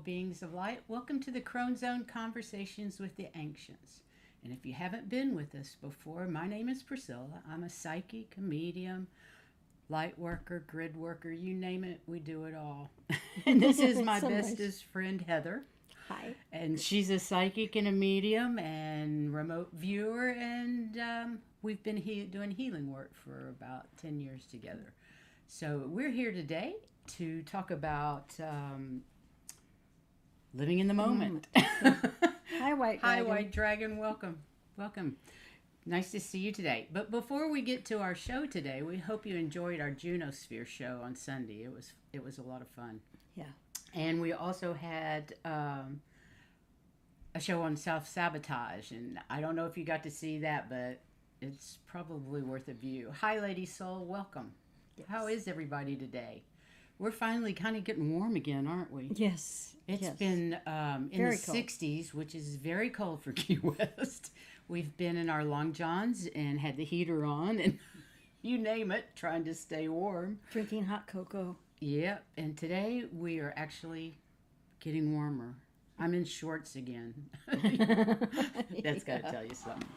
beings of light. Welcome to the Crone Zone Conversations with the Ancients. And if you haven't been with us before, my name is Priscilla. I'm a psychic, a medium, light worker, grid worker, you name it, we do it all. And this is my bestest friend, Heather. Hi. And she's a psychic and a medium and remote viewer, and we've been doing healing work for about 10 years together. So we're here today to talk about living in the moment. Hi, White Dragon. Hi, White Dragon. Welcome. Welcome. Nice to see you today. But before we get to our show today, we hope you enjoyed our Junosphere show on Sunday. It was a lot of fun. Yeah. And we also had a show on self-sabotage. And I don't know if you got to see that, but it's probably worth a view. Hi, Lady Soul. Welcome. Yes. How is everybody today? We're finally kind of getting warm again, aren't we? Yes. It's been in very the cold. 60s, which is very cold for Key West. We've been in our long johns and had the heater on and you name it, trying to stay warm. Drinking hot cocoa. Yep. And today we are actually getting warmer. I'm in shorts again. That's got to tell you something.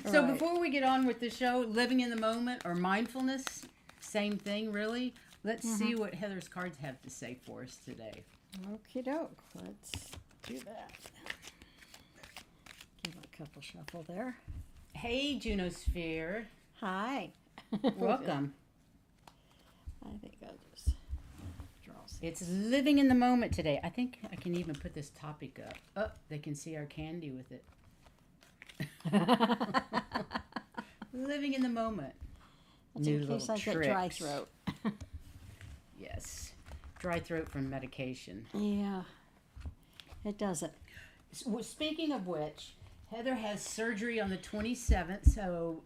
So Right. Before we get on with the show, living in the moment or mindfulness, same thing really. Let's see what Heather's cards have to say for us today. Okie doke. Let's do that. Give it a couple shuffle there. Hey, Junosphere. Hi. Welcome. I think I'll just draw some. It's living in the moment today. I think I can even put this topic up. Oh, they can see our candy with it. Living in the moment. That's New in case little I get dry tricks. throat. Yes. Dry throat from medication. Yeah. It doesn't. Speaking of which, Heather has surgery on the 27th, so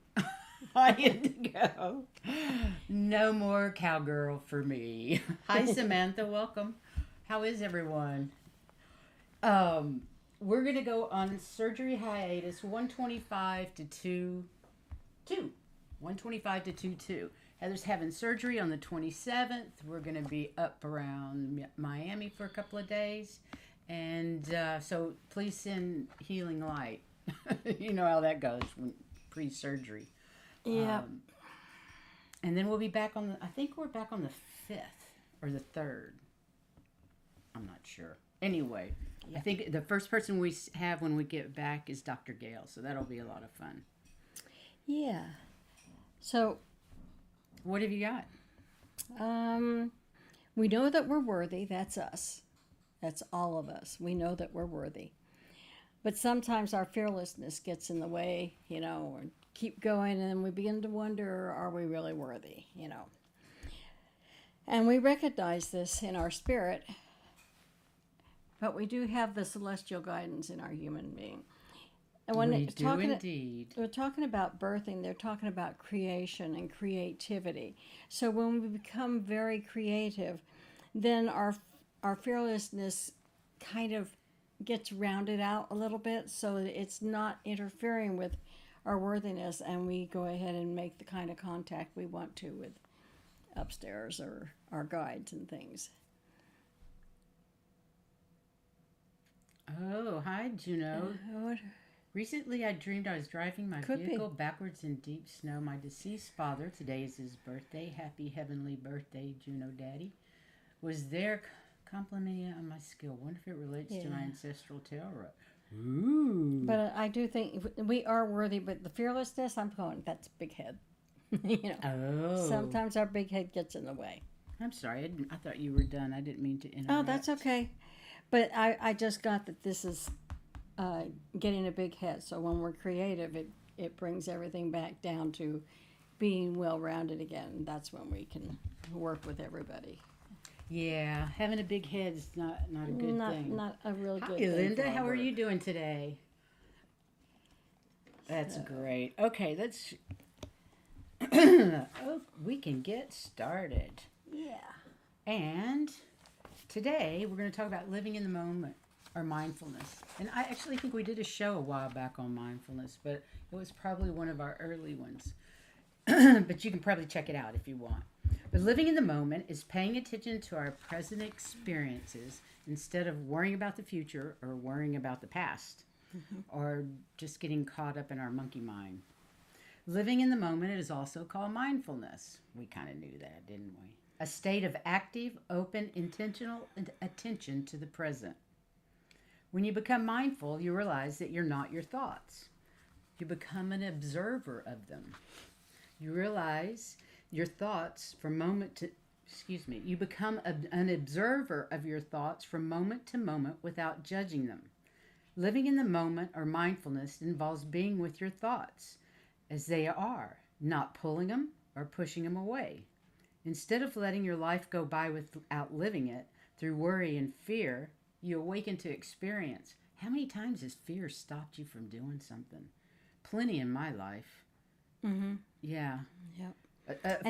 I get to go. No more cowgirl for me. Hi, Samantha. Welcome. How is everyone? We're going to go on surgery hiatus 125 to 2. 125 to 2-2. Heather's having surgery on the 27th. We're going to be up around Miami for a couple of days. And so please send healing light. You know how that goes when pre-surgery. Yeah. And then we'll be back on I think we're back on the 5th or the 3rd. I'm not sure. Anyway, I think the first person we have when we get back is Dr. Gale. So that'll be a lot of fun. Yeah. So, What have you got? we know that we're worthy. That's us. That's all of us. We know that we're worthy. But sometimes our fearlessness gets in the way, or keep going, and then we begin to wonder, are we really worthy, And we recognize this in our spirit, but we do have the celestial guidance in our human being. And when We do indeed. we're talking about birthing, they're talking about creation and creativity. So when we become very creative, then our fearlessness kind of gets rounded out a little bit so that it's not interfering with our worthiness, and we go ahead and make the kind of contact we want to with upstairs or our guides and things. Oh, hi, Juno. Recently, I dreamed I was driving my vehicle backwards in deep snow. My deceased father, today is his birthday. Happy heavenly birthday, Juno Daddy. Was there complimenting on my skill. Wonder if it relates to my ancestral tarot. Ooh. But I do think we are worthy, but the fearlessness, I'm going, that's big head. Oh. Sometimes our big head gets in the way. I'm sorry. I thought you were done. I didn't mean to interrupt. Oh, that's okay. But I just got that this is getting a big head. So when we're creative, it brings everything back down to being well-rounded again. That's when we can work with everybody. Yeah, having a big head is not a good thing. Not a real good Hi, thing. Linda. How are you doing today? That's great. Okay, let's... oh, we can get started. Yeah. And today we're going to talk about living in the moment or mindfulness. And I actually think we did a show a while back on mindfulness, but it was probably one of our early ones. But you can probably check it out if you want. But living in the moment is paying attention to our present experiences instead of worrying about the future or worrying about the past or just getting caught up in our monkey mind. Living in the moment is also called mindfulness. We kind of knew that, didn't we? A state of active, open, intentional attention to the present. When you become mindful, you realize that you're not your thoughts. You become an observer of them. You realize your thoughts from moment to, you become an observer of your thoughts from moment to moment without judging them. Living in the moment or mindfulness involves being with your thoughts as they are, not pulling them or pushing them away. Instead of letting your life go by without living it through worry and fear, you awaken to experience. How many times has fear stopped you from doing something? Plenty in my life. Mm-hmm. Yeah. Yep.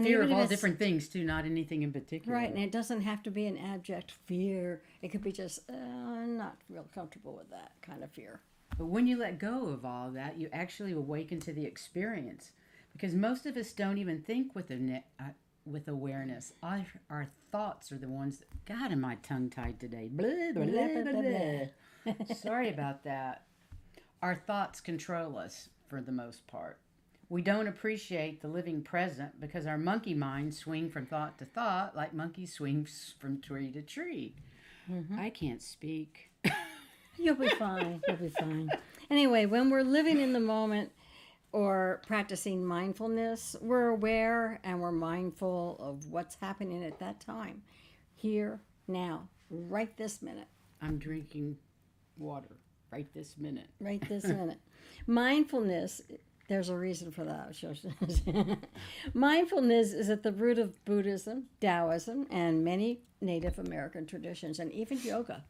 Fear of all different things, too, not anything in particular. Right, and it doesn't have to be an abject fear. It could be just, I'm not real comfortable with that kind of fear. But when you let go of all that, you actually awaken to the experience. Because most of us don't even think with awareness. Our thoughts are the ones that... God, am I tongue-tied today? Blah, blah, blah, blah, blah. Sorry about that. Our thoughts control us for the most part. We don't appreciate the living present because our monkey minds swing from thought to thought like monkeys swing from tree to tree. Mm-hmm. I can't speak. You'll be fine. You'll be fine. Anyway, when we're living in the moment or practicing mindfulness, we're aware and we're mindful of what's happening at that time. Here, now, right this minute. I'm drinking water right this minute. Right this minute. Mindfulness, there's a reason for that. Mindfulness is at the root of Buddhism, Taoism, and many Native American traditions, and even yoga.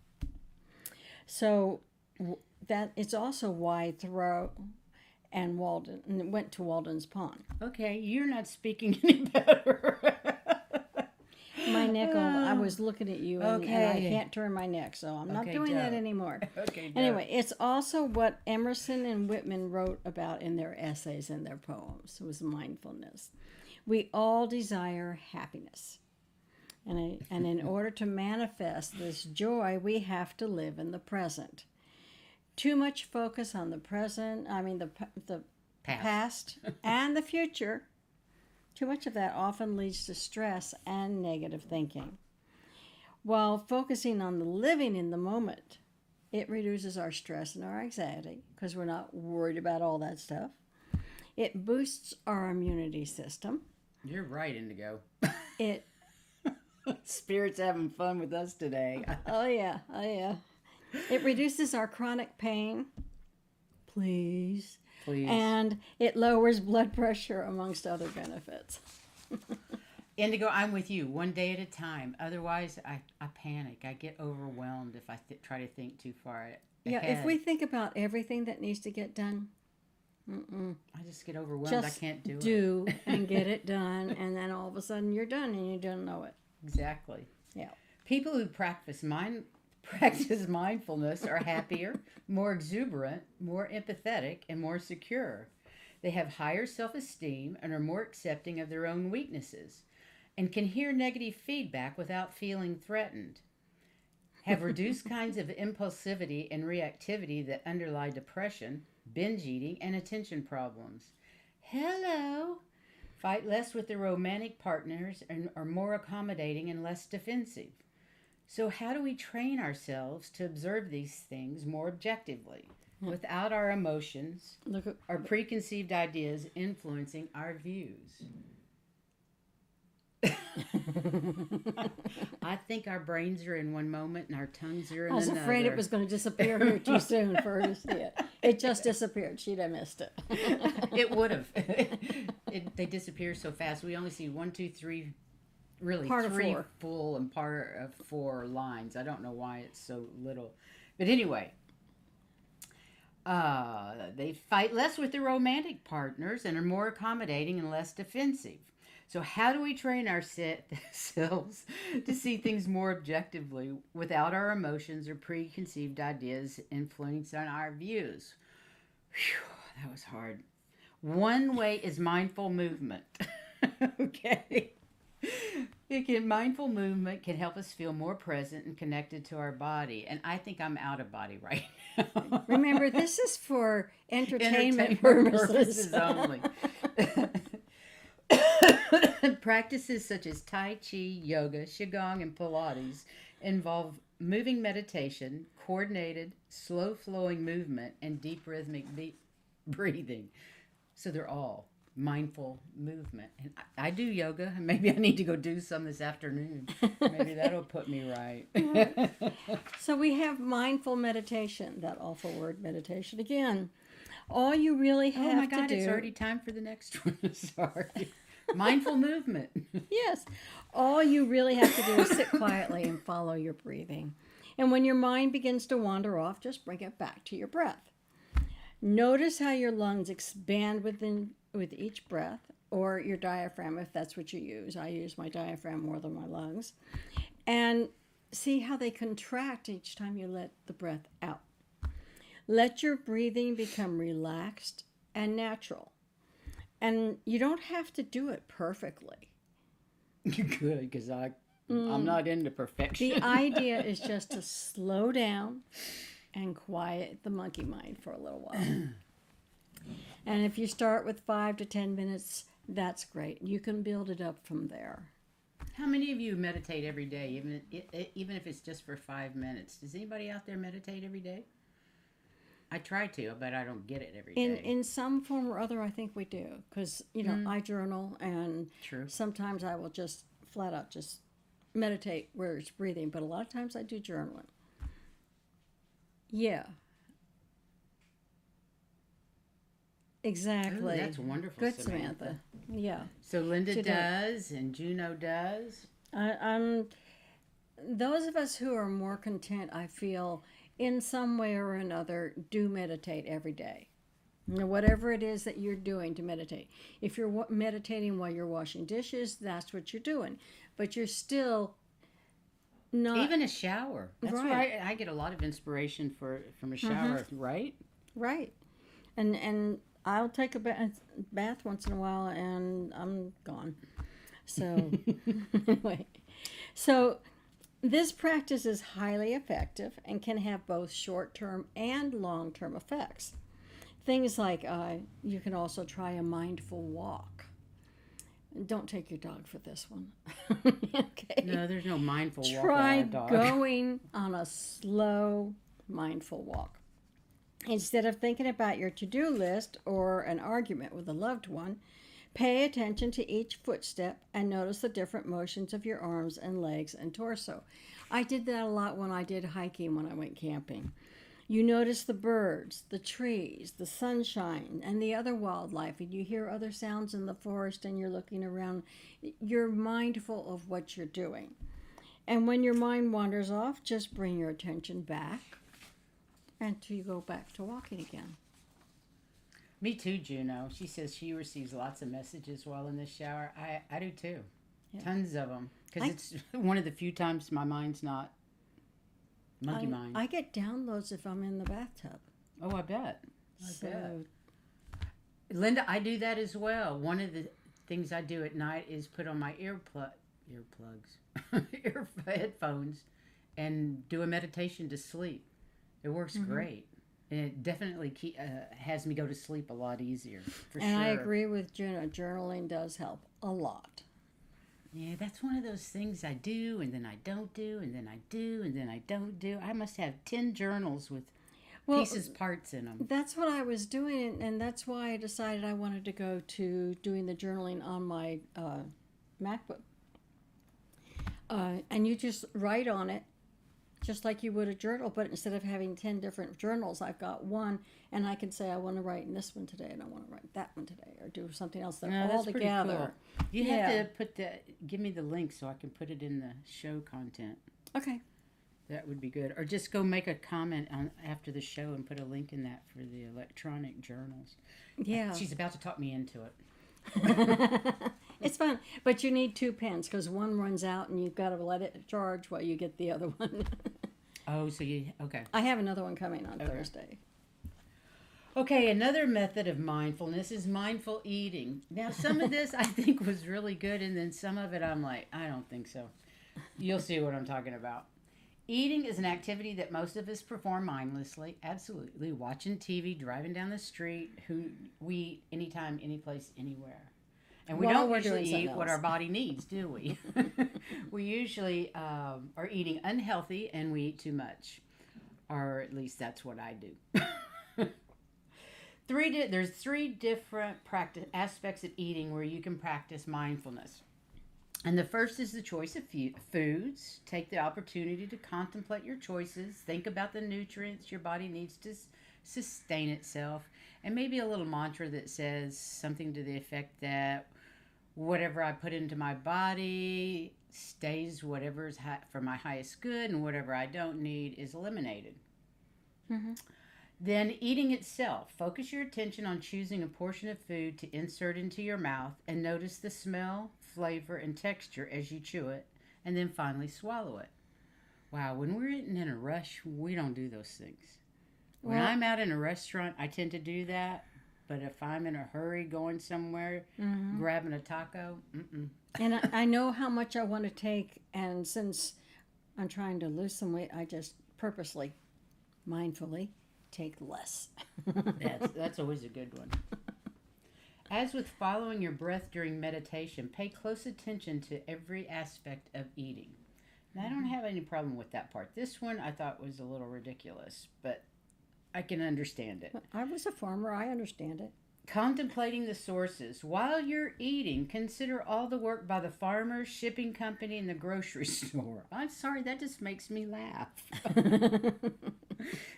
So that it's also why Thoreau and Walden went to Walden's Pond. Okay, you're not speaking any better. My neck, I was looking at you, and I can't turn my neck, so I'm not doing that anymore. Okay. Anyway, it's also what Emerson and Whitman wrote about in their essays and their poems. It was mindfulness. We all desire happiness. And in order to manifest this joy, we have to live in the present. Too much focus on the present, the past and the future, too much of that often leads to stress and negative thinking. While focusing on the living in the moment, it reduces our stress and our anxiety because we're not worried about all that stuff. It boosts our immunity system. You're right, Indigo. It Spirit's having fun with us today. Oh yeah. It reduces our chronic pain. Please. And it lowers blood pressure, amongst other benefits. Indigo, I'm with you. One day at a time. Otherwise, I panic. I get overwhelmed if I try to think too far ahead. Yeah, if we think about everything that needs to get done, I just get overwhelmed. I can't do it. Do and get it done, and then all of a sudden you're done and you don't know it. Exactly. Yeah. People who practice mindfulness are happier, more exuberant, more empathetic, and more secure. They have higher self-esteem and are more accepting of their own weaknesses and can hear negative feedback without feeling threatened. Have reduced kinds of impulsivity and reactivity that underlie depression, binge eating, and attention problems. Hello! Fight less with their romantic partners and are more accommodating and less defensive. So how do we train ourselves to observe these things more objectively without our emotions or preconceived ideas influencing our views? I think our brains are in one moment and our tongues are in another. I was afraid it was going to disappear here too soon for her to see it. It just disappeared. She'd have missed it. It would have. They disappear so fast. We only see 1, 2, 3, really part three of 4. full and part of 4 lines. I don't know why it's so little. But anyway, they fight less with their romantic partners and are more accommodating and less defensive. So how do we train ourselves to see things more objectively without our emotions or preconceived ideas influencing our views? Whew, that was hard. One way is mindful movement. Okay. Mindful movement can help us feel more present and connected to our body. And I think I'm out of body right now. Remember, this is for entertainment purposes only. Practices such as Tai Chi, yoga, Qigong, and Pilates involve moving meditation, coordinated, slow-flowing movement, and deep rhythmic breathing. So they're all mindful movement. And I do yoga, and maybe I need to go do some this afternoon. Maybe that'll put me right. So we have mindful meditation, that awful word meditation again. All you really have to do... Oh my God, it's already time for the next one. Sorry. Mindful movement. Yes. All you really have to do is sit quietly and follow your breathing. And when your mind begins to wander off, just bring it back to your breath. Notice how your lungs expand with each breath, or your diaphragm if that's what you use. I use my diaphragm more than my lungs. And see how they contract each time you let the breath out. Let your breathing become relaxed and natural. And you don't have to do it perfectly. Good, because I'm not into perfection. The idea is just to slow down and quiet the monkey mind for a little while. And if you start with 5 to 10 minutes, that's great. You can build it up from there. How many of you meditate every day, even if it's just for 5 minutes? Does anybody out there meditate every day? I try to, but I don't get it every day. In some form or other, I think we do. Because, I journal, and True. Sometimes I will just flat out just meditate where it's breathing. But a lot of times I do journaling. Yeah. Exactly. Ooh, that's wonderful, Good, Samantha. Yeah. So Linda does, and Juno does. Those of us who are more content, I feel, in some way or another, do meditate every day. Whatever it is that you're doing to meditate. If you're meditating while you're washing dishes, that's what you're doing. But you're still not... Even a shower. That's right. where I get a lot of inspiration from a shower, right? Right. And I'll take a bath once in a while, and I'm gone. So, anyway. So... This practice is highly effective and can have both short-term and long-term effects. Things like you can also try a mindful walk. Don't take your dog for this one. Okay. No, there's no mindful walk. Try going on a slow, mindful walk. Instead of thinking about your to-do list or an argument with a loved one, pay attention to each footstep and notice the different motions of your arms and legs and torso. I did that a lot when I did hiking, when I went camping. You notice the birds, the trees, the sunshine, and the other wildlife, and you hear other sounds in the forest and you're looking around. You're mindful of what you're doing. And when your mind wanders off, just bring your attention back until you go back to walking again. Me too, Juno. She says she receives lots of messages while in the shower. I do too. Yeah. Tons of them. Because it's one of the few times my mind's not monkey mind. I get downloads if I'm in the bathtub. Oh, I bet. I bet. Linda, I do that as well. One of the things I do at night is put on my headphones, and do a meditation to sleep. It works great. And it definitely has me go to sleep a lot easier, for sure. And I agree with Juno. Journaling does help a lot. Yeah, that's one of those things I do, and then I don't do, and then I do, and then I don't do. I must have 10 journals with parts in them. That's what I was doing, and that's why I decided I wanted to go to doing the journaling on my MacBook. And you just write on it, just like you would a journal, but instead of having 10 different journals, I've got one, and I can say I want to write in this one today, and I want to write that one today, or do something else. They're all together. Cool. You have to give me the link so I can put it in the show content. Okay. That would be good. Or just go make a comment after the show and put a link in that for the electronic journals. Yeah. She's about to talk me into it. It's fun, but you need 2 pens because one runs out and you've got to let it charge while you get the other one. Oh, so okay. I have another one coming on Thursday. Okay, another method of mindfulness is mindful eating. Now, some of this I think was really good, and then some of it I'm like, I don't think so. You'll see what I'm talking about. Eating is an activity that most of us perform mindlessly. Absolutely. Watching TV, driving down the street, who we eat anytime, any place, anywhere. And we While don't we're usually doing eat something what else. our body needs, do we? We usually are eating unhealthy and we eat too much. Or at least that's what I do. There's three different practice aspects of eating where you can practice mindfulness. And the first is the choice of foods. Take the opportunity to contemplate your choices. Think about the nutrients your body needs to sustain itself. And maybe a little mantra that says something to the effect that whatever I put into my body stays whatever's for my highest good, and whatever I don't need is eliminated. Mm-hmm. Then eating itself. Focus your attention on choosing a portion of food to insert into your mouth and notice the smell, flavor, and texture as you chew it, and then finally swallow it. Wow, when we're eating in a rush, we don't do those things. When I'm out in a restaurant, I tend to do that. But if I'm in a hurry going somewhere, grabbing a taco, And I know how much I want to take, and since I'm trying to lose some weight, I just purposely, mindfully, take less. That's always a good one. As with following your breath during meditation, pay close attention to every aspect of eating. And I don't have any problem with that part. This one I thought was a little ridiculous, but I can understand it. I was a farmer. I understand it. Contemplating the sources. While you're eating, consider all the work by the farmer, shipping company, and the grocery store. I'm sorry, that just makes me laugh.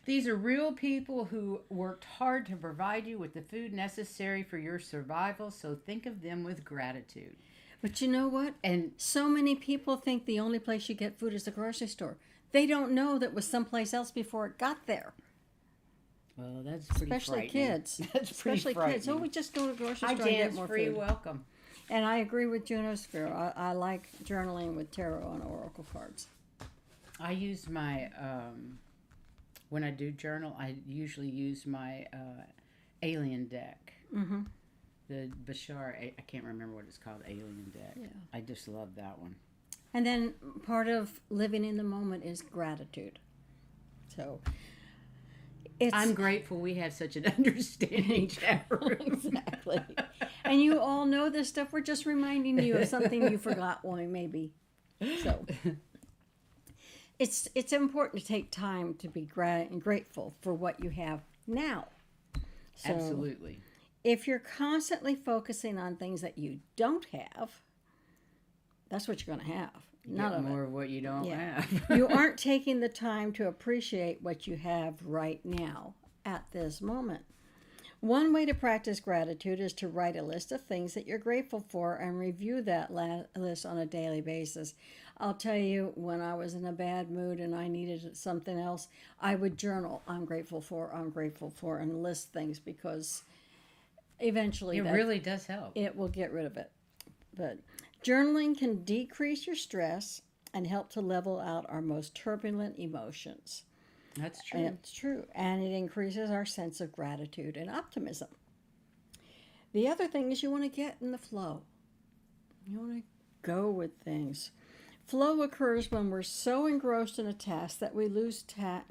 These are real people who worked hard to provide you with the food necessary for your survival, so think of them with gratitude. But you know what? And so many people think the only place you get food is the grocery store. They don't know that was someplace else before it got there. Well, that's pretty Especially frightening. kids. That's Especially pretty kids. Oh, we just go to the grocery store and get more free food. welcome. And I agree with Juno's fear. I like journaling with tarot and oracle cards. I use my, when I do journal, I usually use my alien deck. Mm-hmm. The Bashar, I can't remember what it's called, alien deck. Yeah. I just love that one. And then part of living in the moment is gratitude. So I'm grateful we have such an understanding chat room. Exactly. And you all know this stuff. We're just reminding you of something you forgot, well, maybe. So it's important to take time to be grateful for what you have now. So Absolutely. if you're constantly focusing on things that you don't have, that's what you're going to have. None of more it. of what you don't Yeah. have. You aren't taking the time to appreciate what you have right now at this moment. One way to practice gratitude is to write a list of things that you're grateful for and review that list on a daily basis. I'll tell you, when I was in a bad mood and I needed something else, I would journal, I'm grateful for, and list things, because eventually It really does help. it will get rid of it. But journaling can decrease your stress and help to level out our most turbulent emotions. That's true. And it's true. And it increases our sense of gratitude and optimism. The other thing is you want to get in the flow. You want to go with things. Flow occurs when we're so engrossed in a task that we lose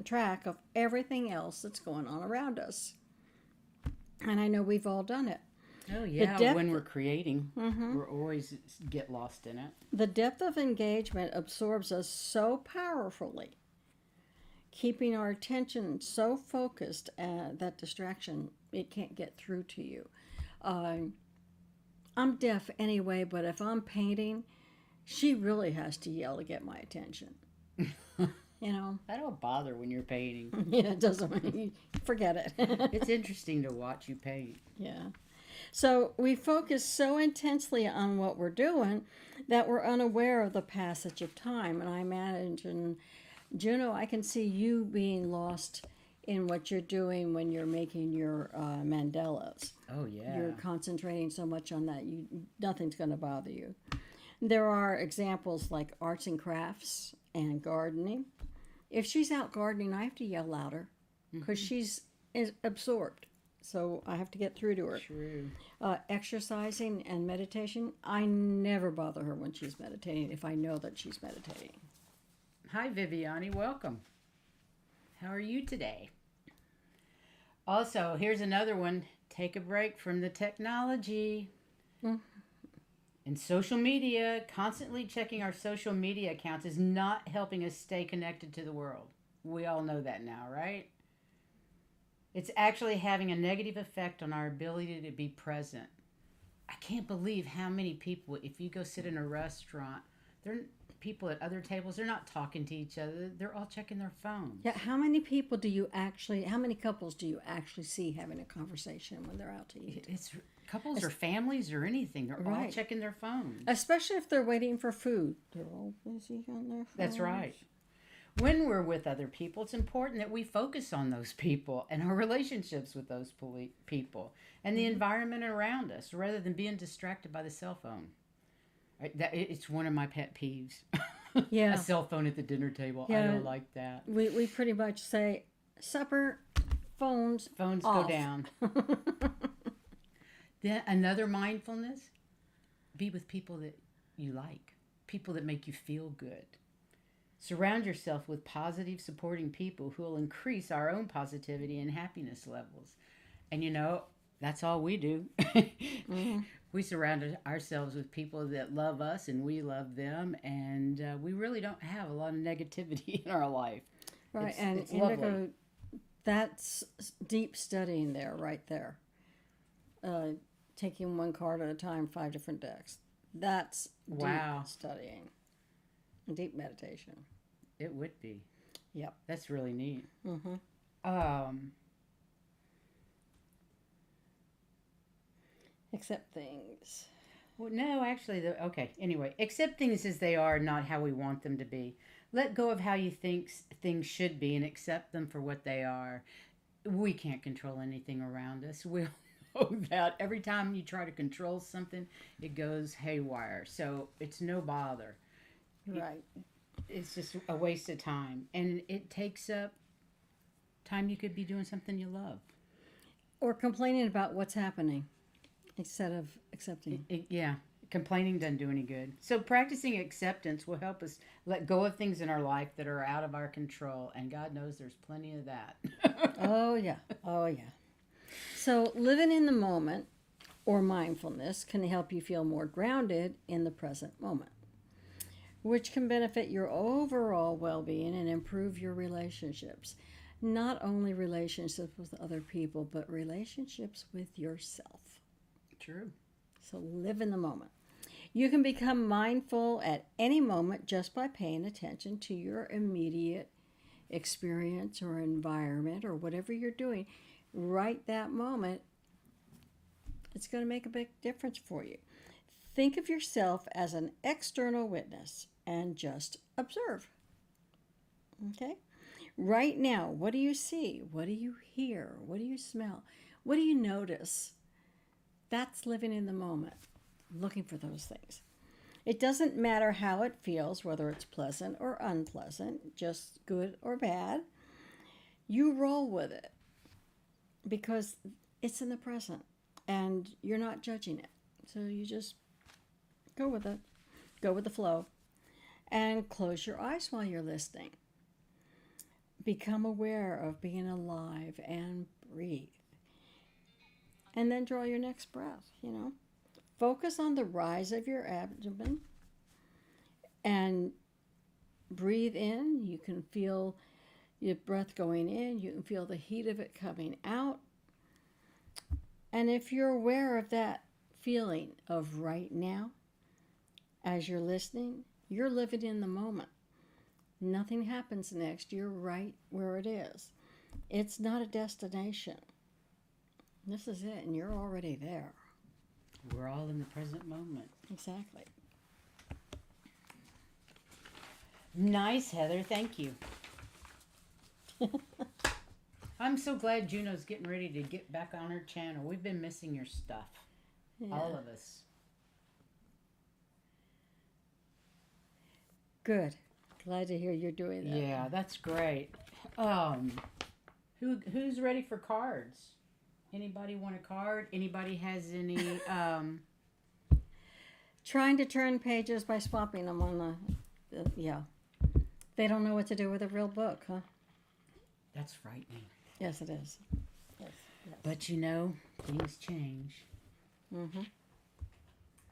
track of everything else that's going on around us. And I know we've all done it. Oh, yeah. When we're creating, we're always get lost in it. The depth of engagement absorbs us so powerfully, keeping our attention so focused that distraction, it can't get through to you. I'm deaf anyway, but if I'm painting, she really has to yell to get my attention. You know? I don't bother when you're painting. Yeah, it doesn't. Forget it. It's interesting to watch you paint. Yeah. So we focus so intensely on what we're doing that we're unaware of the passage of time. And I imagine, Juno, I can see you being lost in what you're doing when you're making your mandalas. Oh, yeah. You're concentrating so much on that, nothing's going to bother you. There are examples like arts and crafts and gardening. If she's out gardening, I have to yell louder because she's absorbed. so I have to get through to her. True. Exercising and meditation, I never bother her when she's meditating if I know that she's meditating. Hi, Viviani. Welcome. How are you today? Also, here's another one. Take a break from the technology. And social media, constantly checking our social media accounts is not helping us stay connected to the world. We all know that now, right? It's actually having a negative effect on our ability to be present. I can't believe how many people, if you go sit in a restaurant, people at other tables, they're not talking to each other. They're all checking their phones. Yeah, how many couples do you actually see having a conversation when they're out to eat? It's couples or families or anything. They're all checking their phones. Especially if they're waiting for food. They're all busy on their phones. That's right. When we're with other people, it's important that we focus on those people and our relationships with those people and the environment around us rather than being distracted by the cell phone. It's one of my pet peeves. Yeah. A cell phone at the dinner table. Yeah. I don't like that. We pretty much say, supper, phones off. Go down. Then another mindfulness, be with people that you like, people that make you feel good. Surround yourself with positive, supporting people who will increase our own positivity and happiness levels. And that's all we do. We surround ourselves with people that love us and we love them, and we really don't have a lot of negativity in our life. Right, it's and lovely. Indigo, that's deep studying there, right there. Taking one card at a time, 5 different decks. That's deep studying. Deep meditation. It would be. Yep. That's really neat. Accept things. Well, no, actually, anyway, accept things as they are, not how we want them to be. Let go of how you think things should be and accept them for what they are. We can't control anything around us. We'll know that. Every time you try to control something, it goes haywire. So it's no bother. Right. It's just a waste of time. And it takes up time you could be doing something you love. Or complaining about what's happening instead of accepting. Yeah. Complaining doesn't do any good. So practicing acceptance will help us let go of things in our life that are out of our control. And God knows there's plenty of that. Oh, yeah. So living in the moment or mindfulness can help you feel more grounded in the present moment, which can benefit your overall well-being and improve your relationships. Not only relationships with other people, but relationships with yourself. True. So live in the moment. You can become mindful at any moment just by paying attention to your immediate experience or environment or whatever you're doing. Right that moment, it's going to make a big difference for you. Think of yourself as an external witness and just observe. Okay? Right now, what do you see? What do you hear? What do you smell? What do you notice? That's living in the moment, looking for those things. It doesn't matter how it feels, whether it's pleasant or unpleasant, just good or bad. You roll with it because it's in the present and you're not judging it. So you just go with it, go with the flow, and close your eyes while you're listening. Become aware of being alive and breathe. And then draw your next breath, Focus on the rise of your abdomen and breathe in. You can feel your breath going in. You can feel the heat of it coming out. And if you're aware of that feeling of right now, as you're listening, you're living in the moment. Nothing happens next. You're right where it is. It's not a destination. This is it, and you're already there. We're all in the present moment. Exactly. Nice, Heather. Thank you. I'm so glad Juno's getting ready to get back on her channel. We've been missing your stuff. Yeah. All of us. Good. Glad to hear you're doing that. Yeah, that's great. Who's ready for cards? Anybody want a card? Anybody has any? Trying to turn pages by swapping them on the yeah. They don't know what to do with a real book, huh? That's frightening. Yes, it is. Yes. But you know, things change. Mm-hmm.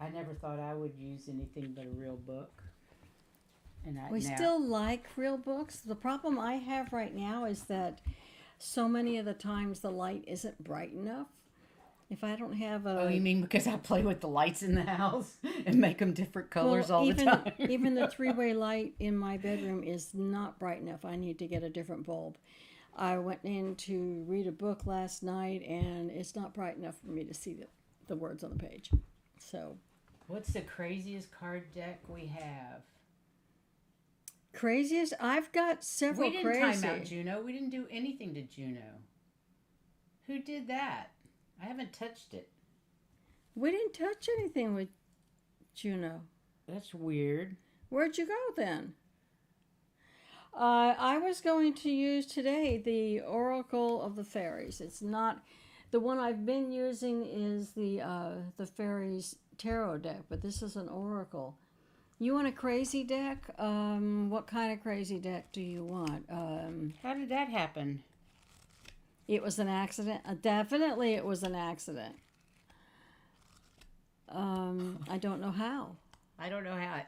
I never thought I would use anything but a real book. And We still like real books. The problem I have right now is that so many of the times the light isn't bright enough. If I don't have a... Oh, you mean because I play with the lights in the house and make them different colors all the time? Even the three-way light in my bedroom is not bright enough. I need to get a different bulb. I went in to read a book last night, and it's not bright enough for me to see the words on the page. So... What's the craziest card deck we have? Craziest? I've got several crazy. We didn't time out Juno. We didn't do anything to Juno. Who did that? I haven't touched it. We didn't touch anything with Juno. That's weird. Where'd you go then? I was going to use today the Oracle of the Fairies. It's not... The one I've been using is the Fairies Tarot deck, but this is an Oracle. You want a crazy deck? What kind of crazy deck do you want? How did that happen? It was an accident. Definitely it was an accident. I don't know how. I don't know how.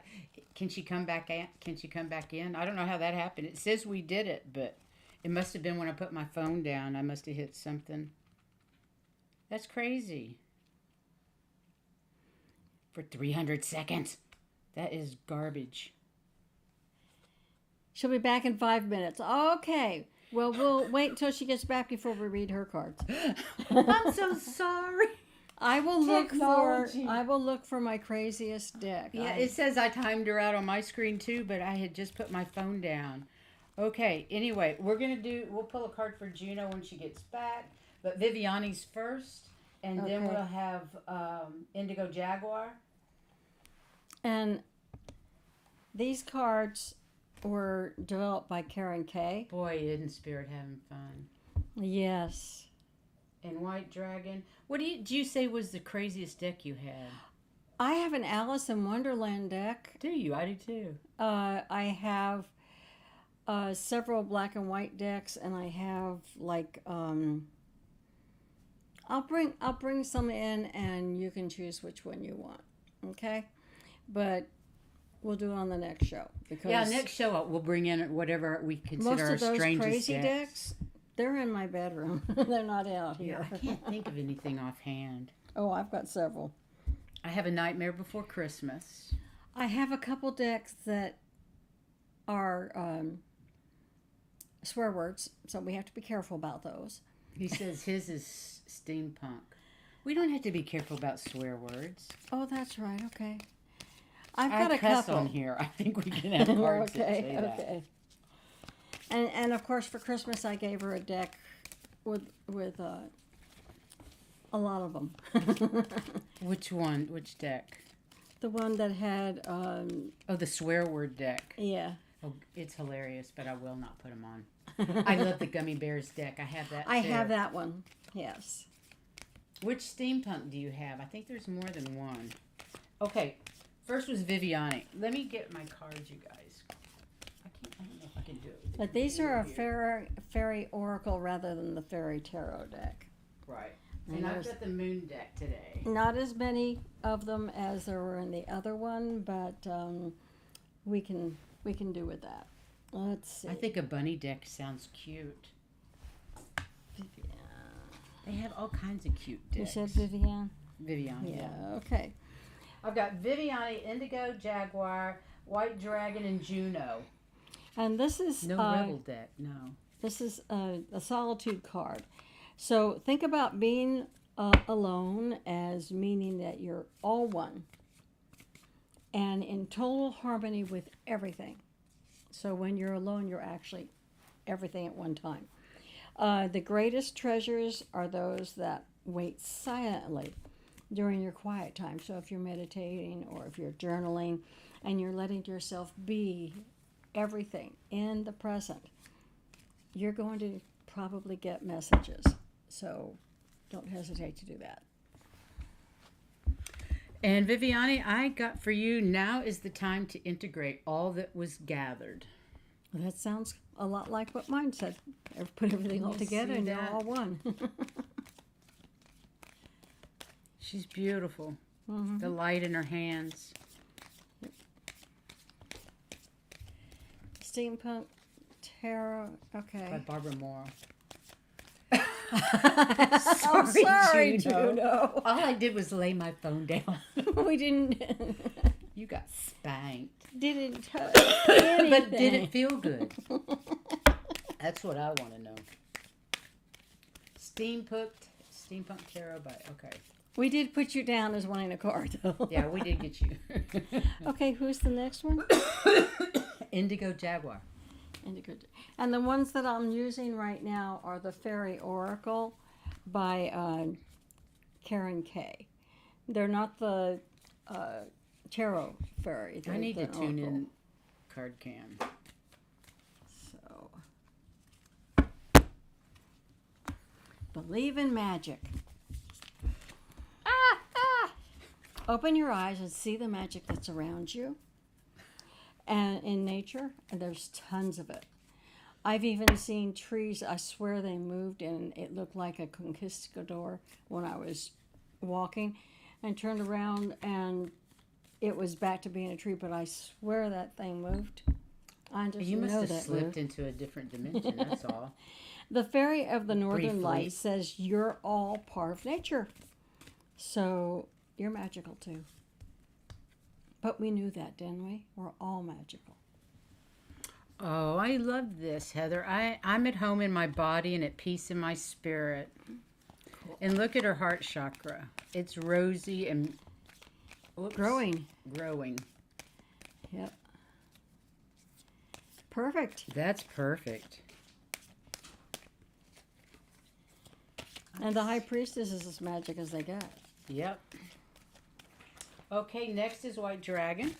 Can she come back in? Can she come back in? I don't know how that happened. It says we did it, but it must have been when I put my phone down. I must have hit something. That's crazy. For 300 seconds. That is garbage. She'll be back in 5 minutes. Okay. Well, we'll wait until she gets back before we read her cards. I'm so sorry. I will look for my craziest deck. Yeah, it says I timed her out on my screen too, but I had just put my phone down. Okay, anyway, we'll pull a card for Juno when she gets back, but Viviani's first, and then we'll have Indigo Jaguar. And these cards were developed by Karen Kay. Boy, isn't Spirit having fun? Yes. And White Dragon. What do you say was the craziest deck you had? I have an Alice in Wonderland deck. Do you? I do too. I have several black and white decks, and I have I'll bring some in, and you can choose which one you want. Okay, but we'll do it on the next show. Because next show we'll bring in whatever we consider our strangest most of those crazy decks. They're in my bedroom. They're not out here. I can't think of anything offhand. Oh, I've got several. I have a Nightmare Before Christmas. I have a couple decks that are swear words, so we have to be careful about those. He says his is steampunk. We don't have to be careful about swear words. Oh, that's right. Okay. I've got a couple on here. I think we can have cards that say that. Okay. And of course, for Christmas, I gave her a deck with a lot of them. Which one? Which deck? The one that had... the swear word deck. Yeah. Oh, it's hilarious, but I will not put them on. I love the Gummy Bears deck. I have that, too. I have that one, yes. Which steampunk do you have? I think there's more than one. Okay, first was Viviani. Let me get my cards, you guys. I don't know if I can do it. But these are a fairy oracle rather than the fairy tarot deck. Right. And I've got the moon deck today. Not as many of them as there were in the other one, but we can do with that. Let's see. I think a bunny deck sounds cute. Vivian. They have all kinds of cute decks. You said Vivian? Vivian, yeah. Okay. I've got Viviani, Indigo Jaguar, White Dragon, and Juno. And this is... No Rebel deck, no. This is a solitude card. So think about being alone as meaning that you're all one and in total harmony with everything. So when you're alone, you're actually everything at one time. The greatest treasures are those that wait silently during your quiet time. So if you're meditating or if you're journaling and you're letting yourself be everything in the present, you're going to probably get messages. So don't hesitate to do that. And Viviani, I got for you, now is the time to integrate all that was gathered. That sounds a lot like what mine said. Put everything all together and you're all one. She's beautiful. Mm-hmm. The light in her hands. Steampunk Tarot. Okay. By Barbara Morrow. Sorry, Juno. All I did was lay my phone down. We didn't. You got spanked. Didn't touch anything. But did it feel good? That's what I want to know. Steampunk Tarot by, okay. We did put you down as wanting a card, though. Yeah, we did get you. Okay, who's the next one? Indigo Jaguar. Indigo. And the ones that I'm using right now are the Fairy Oracle by Karen Kay. They're not the Tarot Fairy. I need to tune in Card Cam. So, believe in magic. Open your eyes and see the magic that's around you. And in nature, there's tons of it. I've even seen trees, I swear they moved, and it looked like a conquistador when I was walking. And turned around, and it was back to being a tree, but I swear that thing moved. I just You must know have that slipped moved. into a different dimension, that's all. The Fairy of the Northern Briefly. Light says you're all part of nature. So you're magical too. But we knew that, didn't we? We're all magical. Oh, I love this, Heather. I'm at home in my body and at peace in my spirit. Cool. And look at her heart chakra. It's rosy and growing. Yep. Perfect. That's perfect. And the High Priestess is as magic as they get. Yep. Okay, next is White Dragon.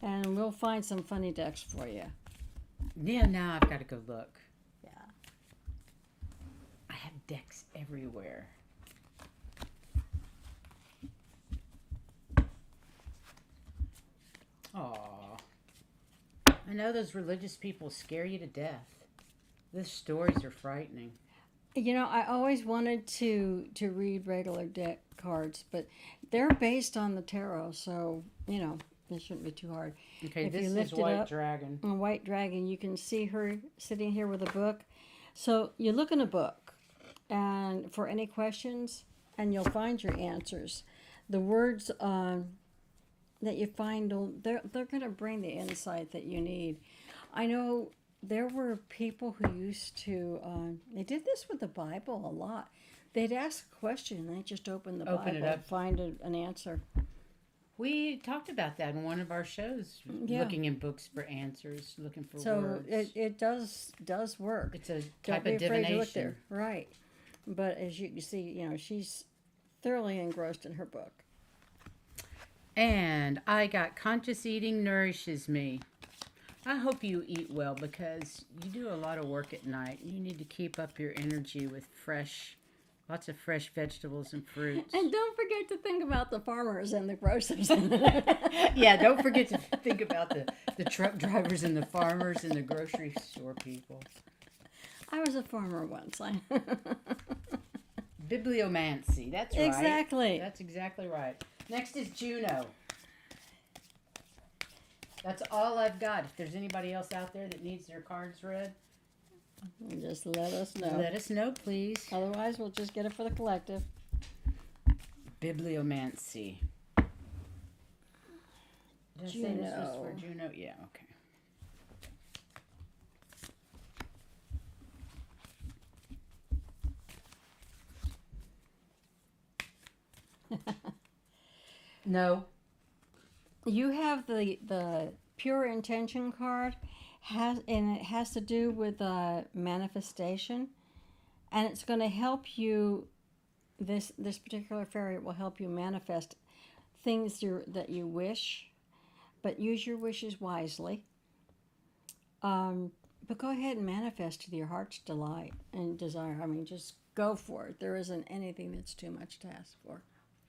And we'll find some funny decks for you. Yeah, now I've got to go look. Yeah. I have decks everywhere. Aw. I know those religious people scare you to death. Those stories are frightening. You know, I always wanted to read regular deck cards, but they're based on the tarot, so, you know, it shouldn't be too hard. Okay, If this you lift is it White up, Dragon. A White Dragon, you can see her sitting here with a book. So you look in a book and for any questions, and you'll find your answers. The words that you find, they're going to bring the insight that you need. I know there were people who used to, they did this with the Bible a lot. They'd ask a question and they'd just open the Bible and find an answer. We talked about that in one of our shows, looking in books for answers, looking for words. So it does work. It's a Don't type be of afraid to look divination. there. Right. But as you can see, you know, she's thoroughly engrossed in her book. And I got Conscious Eating Nourishes Me. I hope you eat well because you do a lot of work at night. You need to keep up your energy with lots of fresh vegetables and fruits. And don't forget to think about the farmers and the grocers. Yeah, don't forget to think about the truck drivers and the farmers and the grocery store people. I was a farmer once. Bibliomancy, that's right. Exactly. That's exactly right. Next is Juno. That's all I've got. If there's anybody else out there that needs their cards read, just let us know. let us know, please. Otherwise, we'll just get it for the collective. Bibliomancy. Did I say this was for Juno? Yeah, okay. No. You have the Pure Intention card, and it has to do with manifestation, and it's going to help you. This particular fairy will help you manifest things that you wish, but use your wishes wisely. But go ahead and manifest to your heart's delight and desire. I mean, just go for it. There isn't anything that's too much to ask for.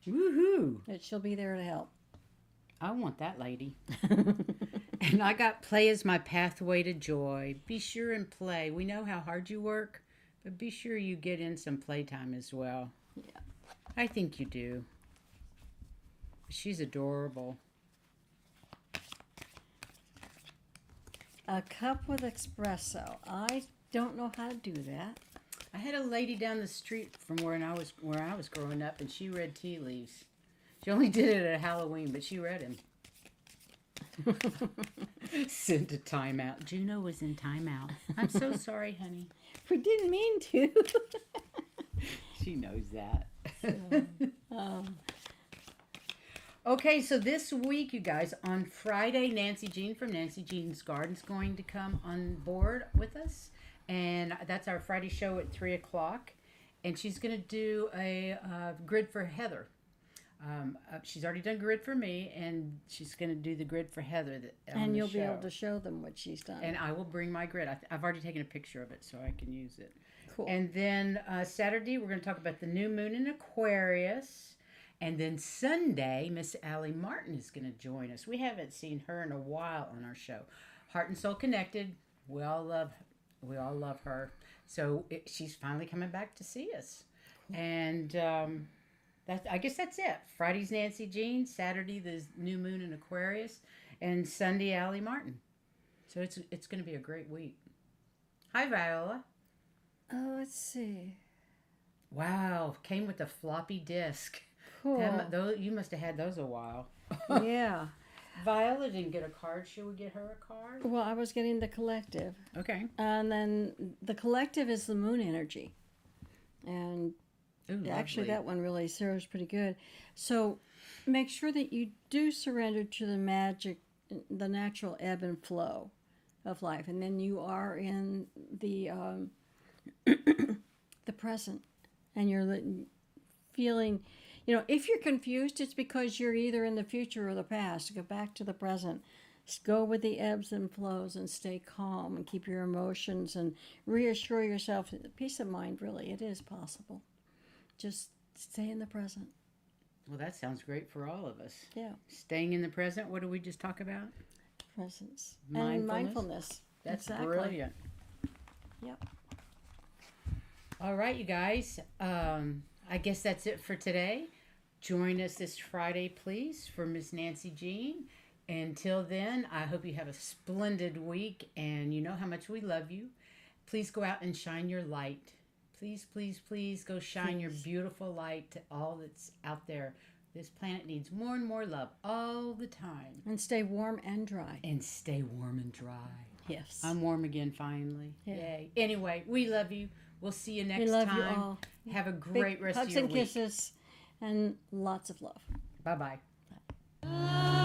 Woohoo! That she'll be there to help. I want that lady. And I got play as my pathway to joy. Be sure and play. We know how hard you work, but be sure you get in some playtime as well. Yeah. I think you do. She's adorable. A cup with espresso. I don't know how to do that. I had a lady down the street from where I was growing up, and she read tea leaves. She only did it at Halloween, but she read him. Sent a timeout. Juno was in timeout. I'm so sorry, honey. We didn't mean to. She knows that. Okay, so this week, you guys, on Friday, Nancy Jean from Nancy Jean's Garden is going to come on board with us. And that's our Friday show at 3 o'clock. And she's going to do a grid for Heather. She's already done grid for me, and she's going to do the grid for Heather. And you'll be able to show them what she's done. And I will bring my grid. I've already taken a picture of it, so I can use it. Cool. And then Saturday, we're going to talk about the new moon in Aquarius. And then Sunday, Miss Allie Martin is going to join us. We haven't seen her in a while on our show. Heart and Soul Connected. We all love her. So she's finally coming back to see us. And I guess that's it. Friday's Nancy Jean. Saturday, the new moon in Aquarius. And Sunday, Allie Martin. So it's going to be a great week. Hi, Viola. Oh, let's see. Wow. Came with a floppy disk. Cool. You must have had those a while. Yeah. Viola didn't get a card. Should we get her a card? Well, I was getting the collective. Okay. And then the collective is the moon energy. And actually that one really serves pretty good. So make sure that you do surrender to the magic, the natural ebb and flow of life. And then you are in the the present. And you're feeling... if you're confused, it's because you're either in the future or the past. Go back to the present. Go with the ebbs and flows and stay calm and keep your emotions and reassure yourself. Peace of mind, really, it is possible. Just stay in the present. Well, that sounds great for all of us. Yeah. Staying in the present, what did we just talk about? Presence. Mindfulness. And mindfulness. That's exactly. Brilliant. Yep. All right, you guys. I guess that's it for today. Join us this Friday, please, for Miss Nancy Jean. Until then, I hope you have a splendid week, and you know how much we love you. Please go out and shine your light. Please, please, please go shine your beautiful light to all that's out there. This planet needs more and more love all the time. And stay warm and dry. And stay warm and dry. Yes. I'm warm again, finally. Yeah. Yay. Anyway, we love you. We'll see you next we love time. You all. Have a great rest of your week. your Hugs and kisses and lots of love. Bye-bye. Bye.